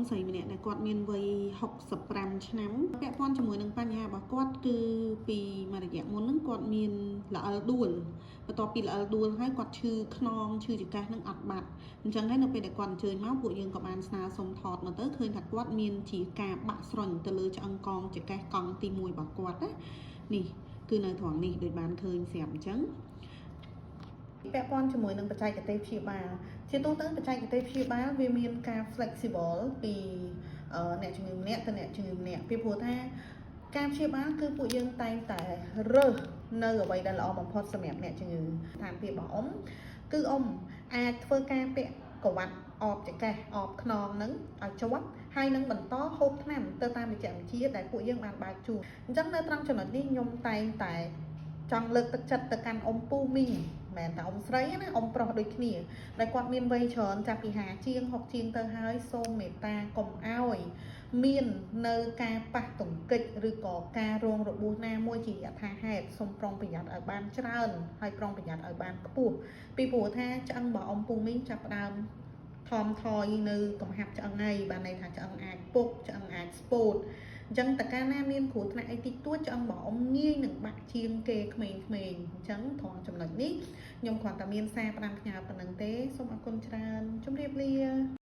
ông sấy mình này quạt miền vây học sập ram chấm vẽ con cho mùi nâng pan nhà bà quạt cứ vì mà để dạng muốn nâng quạt miền là đuổi vàต่อ ពី là đuổi ให้ quạt ชื่อ non ชื่อ chỉ ការ នឹង អត់ បាត់ អញ្ចឹង ហើយ នៅ ពេល ដែល គាត់ អញ្ជើញ មក ពួក យើង ក៏ បាន ស្នើ សុំ ថត មក ទៅ ឃើញ ថា គាត់ មាន ជា ការ បាក់ ស្រន់ ទៅ លើ ឆ្អឹង កង ចកេះ កង់ ទី 1 របស់ គាត់ ណា នេះ គឺ នៅ ត្រង់ នេះ ដូច បាន ឃើញ ស្រាប់ អញ្ចឹង ពាក់ព័ន្ធជាមួយនឹងបច្ចេកទេសព្យាបាលជាទូទៅបច្ចេកទេសព្យាបាលវាមានការ flexible ពីអ្នកជំងឺម្នាក់ទៅអ្នកជំងឺម្នាក់ពីព្រោះថាការព្យាបាលគឺពួកយើងតែងតែរើសនៅអ្វីដែលល្អបំផុតសម្រាប់អ្នកជំងឺស្ថានភាពរបស់អ៊ំគឺអ៊ំអាចធ្វើការពាក់ក្រវ៉ាត់អបចកេះអបខ្នងនឹងឲ្យជាប់ហើយនឹងបន្តហូបថ្នាំទៅតាមវិជ្ជាវិទ្យាដែលពួកយើងបានបើកជូនអញ្ចឹងនៅត្រង់ចំណុចនេះខ្ញុំតែងតែចង់លើកទឹកចិត្តទៅកាន់អ៊ំពូមីងមែនតែអ៊ំស្រីណាអ៊ំប្រុសដូចគ្នាដែលគាត់មានវ័យច្រើនចាប់ពី50ជាង60ជាងទៅហើយសូមមេត្តាកុំឲ្យមាននៅការប៉ះទង្គិចឬក៏ការរងរបួសណាមួយជាយថាហេតុសូមប្រុងប្រយ័ត្នឲ្យបានច្រើនហើយប្រុងប្រយ័ត្នឲ្យបានខ្ពស់ពីព្រោះថាឆ្អឹងរបស់អ៊ំពូមីងចាប់ផ្ដើមថមថយនៅកំហាប់ឆ្អឹងហើយបានន័យថាឆ្អឹងអាចពុកឆ្អឹងអាចស្ពោតអញ្ចឹងតើកាលណាមានគ្រោះថ្នាក់អីតិចតួចឆ្អឹងរបស់អ៊ំងាយនឹងបាក់ជាងគេក្មេងៗអញ្ចឹងត្រង់ចំណុចនេះខ្ញុំគ្រាន់តែមានសារផ្ដាំផ្ញើប៉ុណ្្នឹងទេសូមអរគុណច្រើនជម្រាបលា